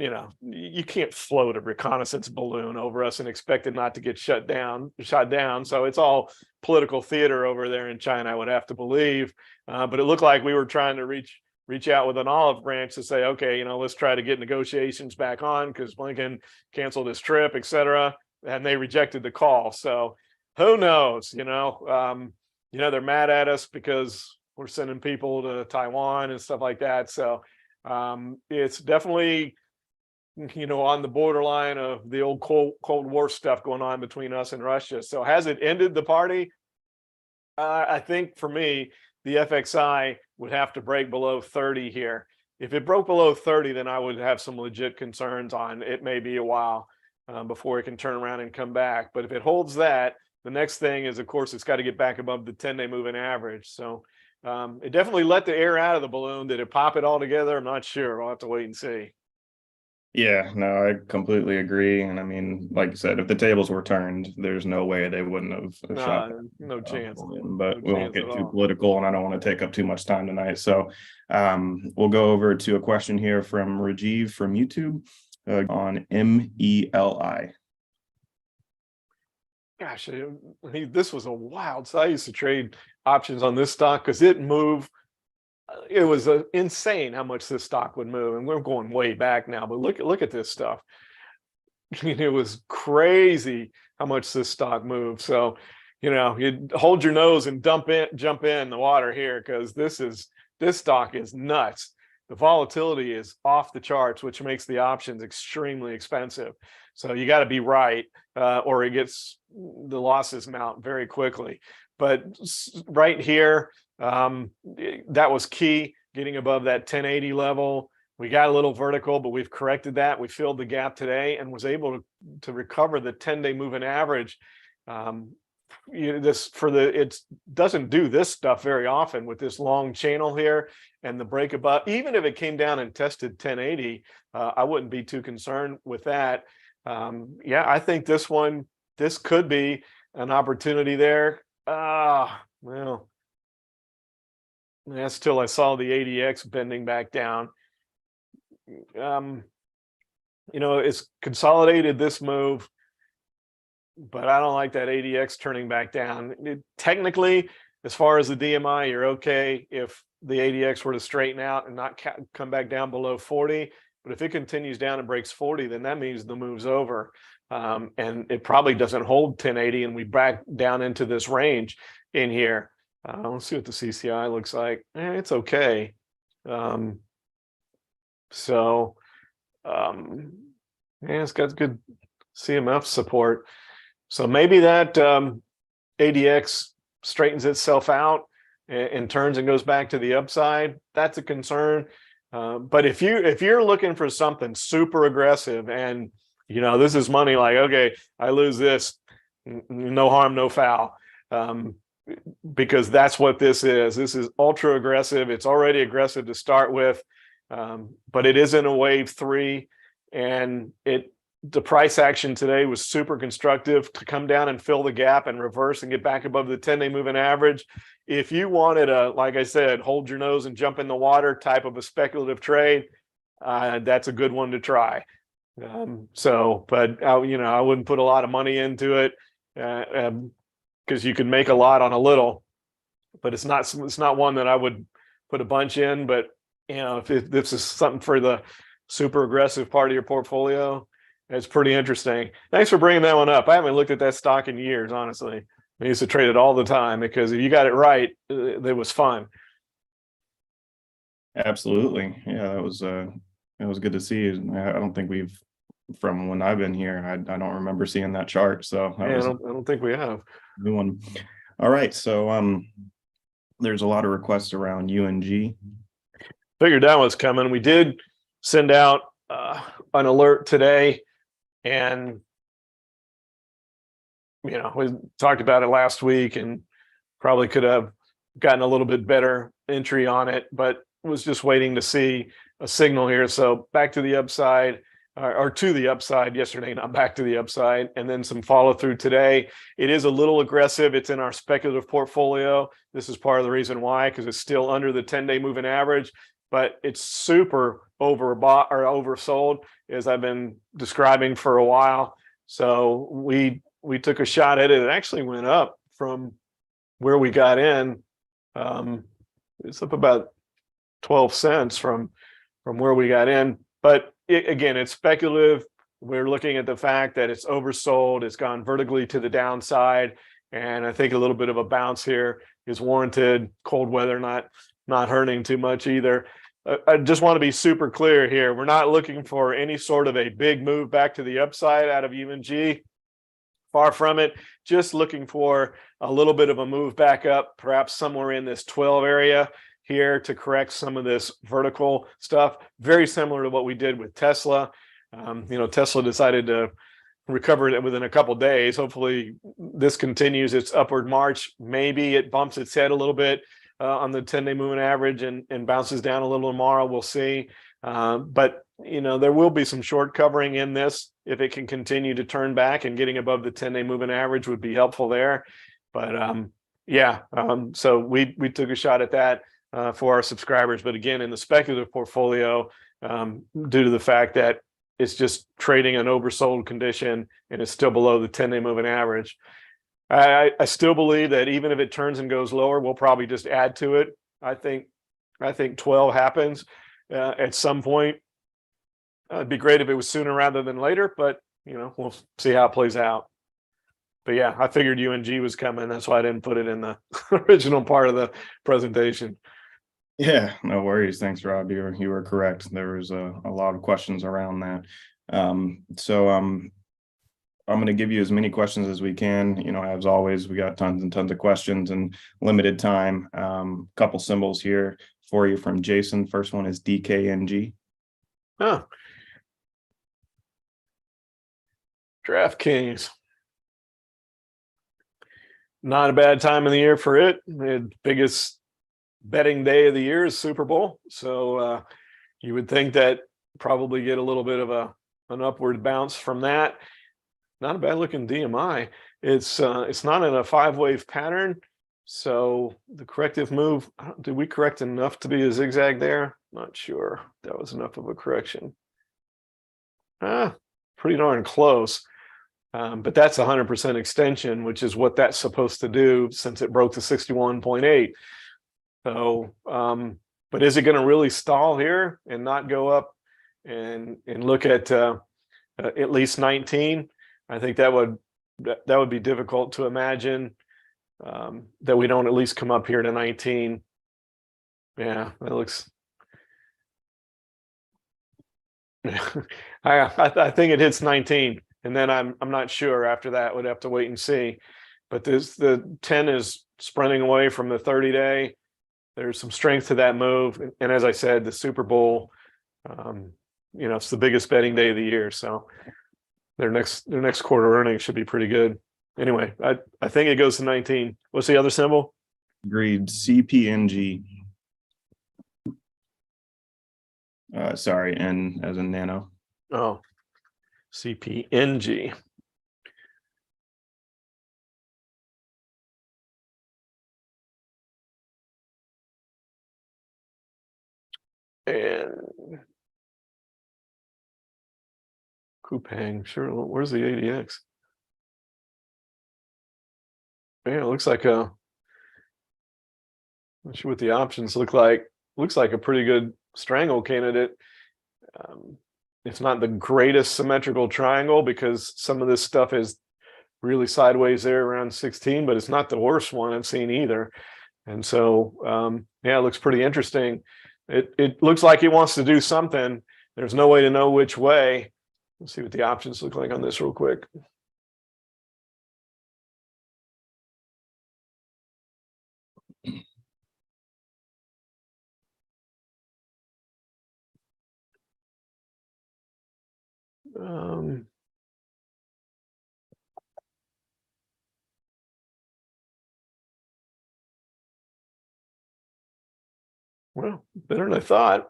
you can't float a reconnaissance balloon over us and expect it not to get shot down. So it's all political theater over there in China, I would have to believe. But it looked like we were trying to reach out with an olive branch to say, okay, let's try to get negotiations back on because Blinken canceled his trip, et cetera. And they rejected the call. So who knows, they're mad at us because we're sending people to Taiwan and stuff like that. So it's definitely, on the borderline of the old Cold War stuff going on between us and Russia. So has it ended the party? I think for me, the FXI would have to break below 30 here. If it broke below 30, then I would have some legit concerns on it. May be a while before it can turn around and come back. But if it holds that, the next thing is, of course, it's got to get back above the 10-day moving average. So it definitely let the air out of the balloon. Did it pop it all together? I'm not sure. We'll have to wait and see. Yeah, no, I completely agree. And I mean, like you said, if the tables were turned, there's no way they wouldn't have shot. No chance. But No we won't chance get at too all. political, and I don't want to take up too much time tonight. So we'll go over to a question here from Rajiv from YouTube on MELI. Gosh, this was a wild. So I used to trade options on this stock because it moved. It was insane how much this stock would move, and we're going way back now. But look at this stuff. It was crazy how much this stock moved. So, you hold your nose and jump in the water here, because this stock is nuts. The volatility is off the charts, which makes the options extremely expensive. So you got to be right, or the losses mount very quickly. But right here, that was key, getting above that 1080 level. We got a little vertical, but we've corrected that. We filled the gap today and was able to recover the 10-day moving average. It doesn't do this stuff very often with this long channel here and the break above. Even if it came down and tested 1080, I wouldn't be too concerned with that. Yeah, I think this could be an opportunity there. Well, that's till I saw the ADX bending back down. It's consolidated this move, but I don't like that ADX turning back down. Technically, as far as the DMI, you're okay if the ADX were to straighten out and not come back down below 40. But if it continues down and breaks 40, then that means the move's over. And it probably doesn't hold 1080, and we back down into this range in here. Let's see what the CCI looks like. It's okay. Yeah, it's got good CMF support. So maybe that ADX straightens itself out and turns and goes back to the upside. That's a concern. But if you're looking for something super aggressive, and this is money, like, okay, I lose this, no harm, no foul. Because that's what this is. This is ultra aggressive. It's already aggressive to start with, but it is in a wave 3, and the price action today was super constructive to come down and fill the gap and reverse and get back above the 10-day moving average. If you wanted like I said, hold your nose and jump in the water type of a speculative trade, that's a good one to try. But I wouldn't put a lot of money into it. Because you can make a lot on a little, but it's not one that I would put a bunch in. But if this is something for the super aggressive part of your portfolio, it's pretty interesting. Thanks for bringing that one up. I haven't looked at that stock in years, honestly. I used to trade it all the time, because if you got it right, it was fun. Absolutely, yeah, that was good to see. I don't think from when I've been here, I don't remember seeing that chart. So I don't think we have. New one. All right, so there's a lot of requests around UNG. Figured that was coming. We did send out an alert today, and we talked about it last week, and probably could have gotten a little bit better entry on it, but was just waiting to see a signal here. So back to the upside, or to the upside yesterday, not back to the upside, and then some follow through today. It is a little aggressive. It's in our speculative portfolio. This is part of the reason why, because it's still under the 10-day moving average, but it's super overbought or oversold, as I've been describing for a while. So we took a shot at it. It actually went up from where we got in. It's up about 12 cents from where we got in, but again, it's speculative. We're looking at the fact that it's oversold. It's gone vertically to the downside, and I think a little bit of a bounce here is warranted. Cold weather not hurting too much either. I just want to be super clear here. We're not looking for any sort of a big move back to the upside out of UNG. Far from it. Just looking for a little bit of a move back up, perhaps somewhere in this 12 area. here to correct some of this vertical stuff, very similar to what we did with Tesla. Tesla decided to recover it within a couple days. Hopefully this continues its upward march. Maybe it bumps its head a little bit on the 10-day moving average and bounces down a little tomorrow. We'll see. But there will be some short covering in this if it can continue to turn back, and getting above the 10-day moving average would be helpful there. But so we took a shot at that for our subscribers. But again, in the speculative portfolio, due to the fact that it's just trading an oversold condition and it's still below the 10-day moving average, I still believe that even if it turns and goes lower, we'll probably just add to it. I think 12 happens at some point. It'd be great if it was sooner rather than later, but we'll see how it plays out. But yeah, I figured UNG was coming. That's why I didn't put it in the original part of the presentation. Yeah, no worries. Thanks, Rob. You were correct. There was a lot of questions around that. So I'm going to give you as many questions as we can. As always, we got tons and tons of questions and limited time. Couple symbols here for you from Jason. First one is DKNG. Oh. DraftKings. Not a bad time of the year for it. The biggest betting day of the year is Super Bowl. So you would think that probably get a little bit of an upward bounce from that. Not a bad looking DMI. It's not in a 5-wave pattern. So the corrective move, did we correct enough to be a zigzag there? Not sure. That was enough of a correction. Pretty darn close. But that's 100% extension, which is what that's supposed to do since it broke the 61.8. So, but is it going to really stall here and not go up and look at least 19? I think that would be difficult to imagine that we don't at least come up here to 19. Yeah, that looks. I think it hits 19, and then I'm not sure after that. We'd have to wait and see. But the 10 is sprinting away from the 30-day. There's some strength to that move, and as I said, the Super Bowl, it's the biggest betting day of the year, so their next quarter earnings should be pretty good. Anyway, I think it goes to 19. What's the other symbol? Agreed. CPNG. Sorry, N as in nano. Oh, CPNG. And Coupang, sure. Where's the ADX? Yeah, it looks like not sure what the options look like. Looks like a pretty good strangle candidate. It's not the greatest symmetrical triangle because some of this stuff is really sideways there around 16, but it's not the worst one I've seen either. And so, yeah, it looks pretty interesting. It looks like he wants to do something. There's no way to know which way. Let's see what the options look like on this real quick. Well, better than I thought.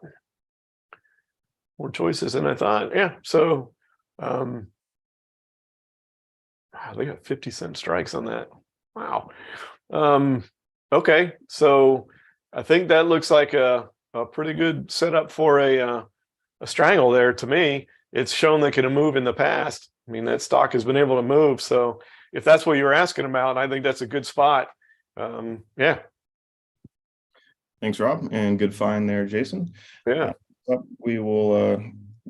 More choices than I thought. Yeah. So wow, they got 50-cent strikes on that. Wow. Okay. So I think that looks like a pretty good setup for a strangle there to me. It's shown they can move in the past. I mean, that stock has been able to move. So if that's what you were asking about, I think that's a good spot. Yeah. Thanks, Rob, and good find there, Jason. Yeah. We will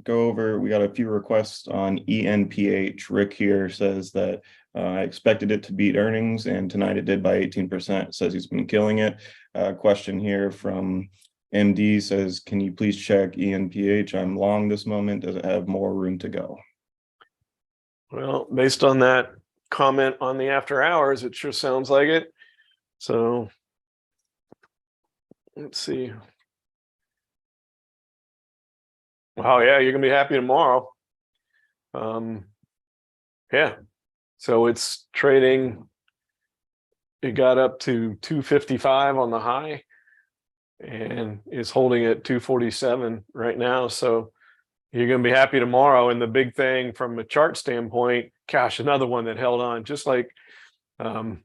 go over. We got a few requests on ENPH. Rick here says that I expected it to beat earnings, and tonight it did by 18%. Says he's been killing it. Question here from MD says, can you please check ENPH? I'm long this moment. Does it have more room to go? Well, based on that comment on the after hours, it sure sounds like it. So let's see. Oh yeah, you're gonna be happy tomorrow. Yeah, so it's trading. It got up to 255 on the high and is holding at 247 right now. So you're going to be happy tomorrow. And the big thing from a chart standpoint, gosh, another one that held on, just like what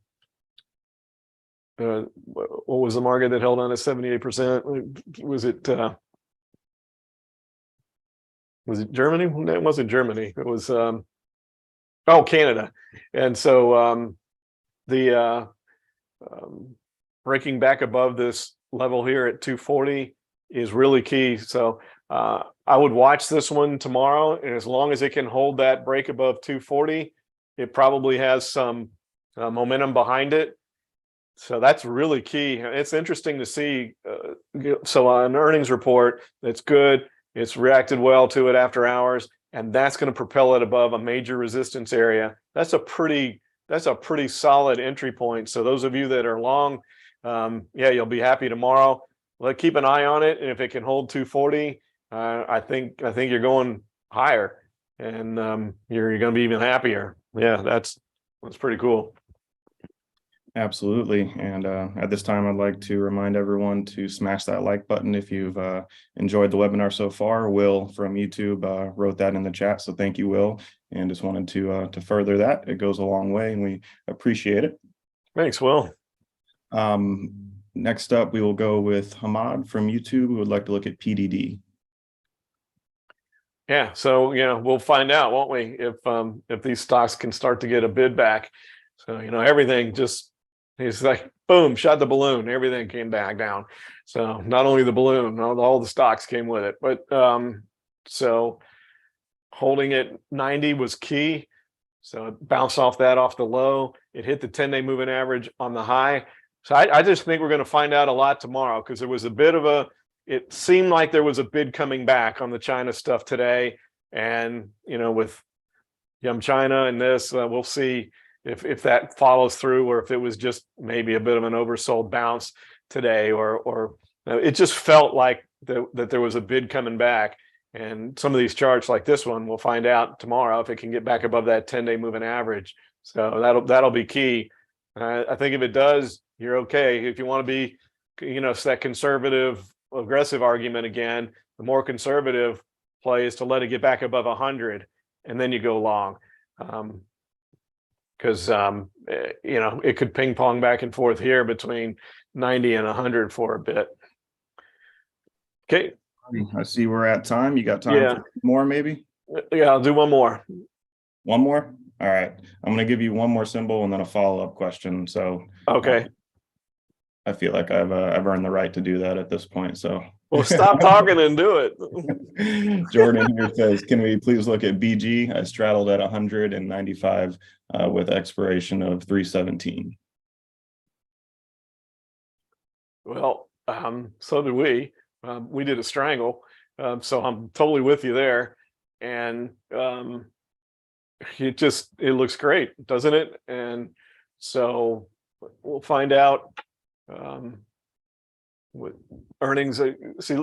was the market that held on at 78%? Was it Germany? It wasn't Germany. It was Canada. And so the breaking back above this level here at 240 is really key. So I would watch this one tomorrow, and as long as it can hold that break above 240, it probably has some momentum behind it. So that's really key. It's interesting to see. So on earnings report, that's good. It's reacted well to it after hours, and that's going to propel it above a major resistance area. That's a pretty solid entry point. So those of you that are long, yeah, you'll be happy tomorrow. Keep an eye on it, and if it can hold 240, I think you're going higher, and you're going to be even happier. Yeah, that's pretty cool. Absolutely. And at this time, I'd like to remind everyone to smash that like button if you've enjoyed the webinar so far. Will from YouTube wrote that in the chat, so thank you, Will. And just wanted to further that. It goes a long way, and we appreciate it. Thanks, Will. Next up, we will go with Hamad from YouTube, who would like to look at PDD. Yeah, so we'll find out, won't we, if these stocks can start to get a bid back. So everything just. He's like, boom, shot the balloon. Everything came back down. So not only the balloon, all the stocks came with it. But so holding at 90 was key. So it bounced off the low. It hit the 10-day moving average on the high. So I just think we're going to find out a lot tomorrow, because there was a bit of it seemed like there was a bid coming back on the China stuff today. And, with Yum China and this, we'll see if that follows through, or if it was just maybe a bit of an oversold bounce today, or it just felt like that there was a bid coming back. And some of these charts like this one, we'll find out tomorrow if it can get back above that 10-day moving average. So that'll be key. I think if it does, you're okay. If you want to be, it's that conservative aggressive argument again, the more conservative play is to let it get back above 100, and then you go long. Because it could ping pong back and forth here between 90 and 100 for a bit. Okay. I see we're at time. You got time for more, maybe? Yeah, I'll do one more. One more? All right. I'm going to give you one more symbol and then a follow-up question. So okay. I feel like I've earned the right to do that at this point. So well, stop talking and do it. Jordan here says, can we please look at BG? I straddled at 195 with expiration of 317. Well, so did we. We did a strangle. So I'm totally with you there. And it looks great, doesn't it? And so we'll find out with earnings. See,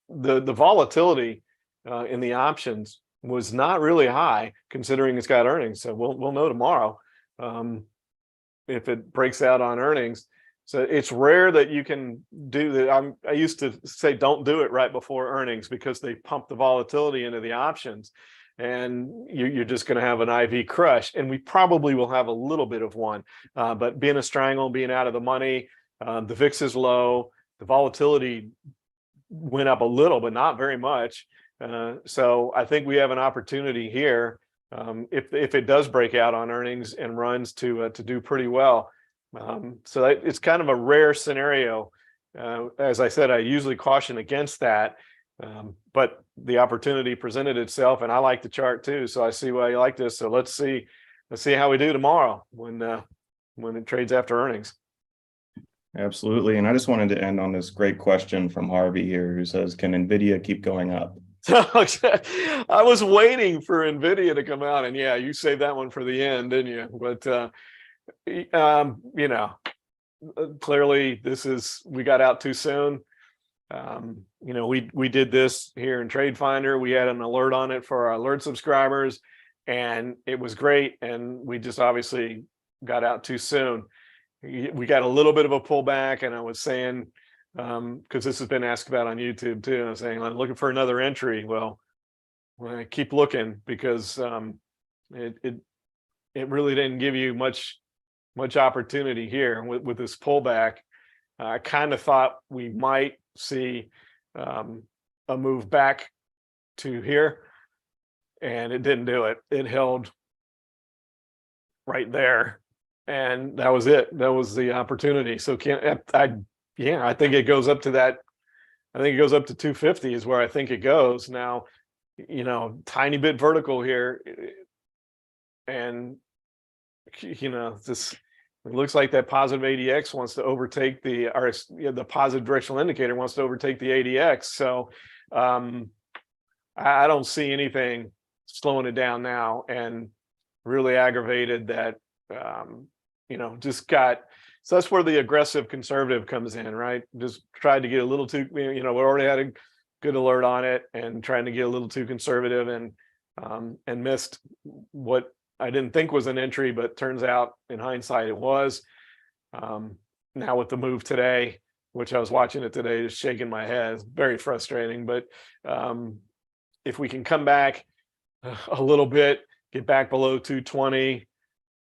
the volatility in the options was not really high, considering it's got earnings. So we'll know tomorrow if it breaks out on earnings. So it's rare that you can do that. I used to say don't do it right before earnings, because they pump the volatility into the options, and you're just going to have an IV crush. And we probably will have a little bit of one, but being a strangle, being out of the money, the VIX is low, the volatility went up a little, but not very much. So I think we have an opportunity here, if it does break out on earnings and runs to do pretty well. So it's kind of a rare scenario. As I said, I usually caution against that, but the opportunity presented itself, and I like the chart too. So I see why you like this. So let's see how we do tomorrow when it trades after earnings. Absolutely. And I just wanted to end on this great question from Harvey here, who says, can NVIDIA keep going up? I was waiting for NVIDIA to come out, and yeah, you saved that one for the end, didn't you? But clearly we got out too soon. You know, we did this here in TradeFinder. We had an alert on it for our alert subscribers, and it was great. And we just obviously got out too soon. We got a little bit of a pullback, and I was saying, because this has been asked about on YouTube too, and I was saying I'm looking for another entry. Well, I keep looking because it really didn't give you much opportunity here with this pullback. I kind of thought we might see a move back to here, and it didn't do it. It held right there, and that was it. That was the opportunity. So I think it goes up to that. I think it goes up to 250 is where I think it goes now. You know, tiny bit vertical here, and you know, this, it looks like that positive ADX wants to overtake the positive directional indicator wants to overtake the ADX. So I don't see anything slowing it down now, and really aggravated that you know, just got. So that's where the aggressive conservative comes in, right? Just tried to get a little too, you know, we already had a good alert on it, and trying to get a little too conservative, and missed what I didn't think was an entry, but turns out in hindsight it was. Now with the move today, which I was watching it today, just shaking my head, it's very frustrating. But if we can come back a little bit, get back below 220,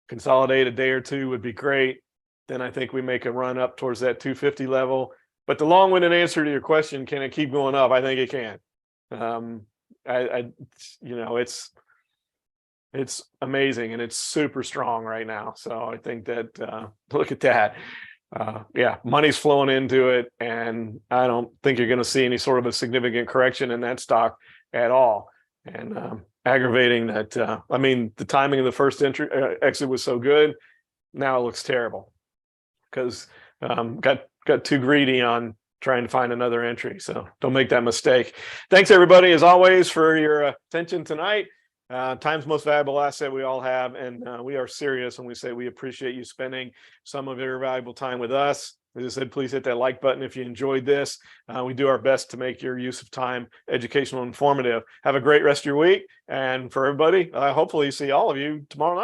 consolidate a day or two would be great. Then I think we make a run up towards that 250 level. But the long-winded answer to your question, can it keep going up? I think it can. You know, it's amazing, and it's super strong right now. So I think that look at that. Yeah, money's flowing into it, and I don't think you're going to see any sort of a significant correction in that stock at all. And aggravating that. I mean, the timing of the first exit was so good. Now it looks terrible because got too greedy on trying to find another entry. So don't make that mistake. Thanks everybody, as always, for your attention tonight. Time's most valuable asset we all have, and we are serious when we say we appreciate you spending some of your valuable time with us. As I said, please hit that like button if you enjoyed this. We do our best to make your use of time educational and informative. Have a great rest of your week, and for everybody, hopefully see all of you tomorrow night.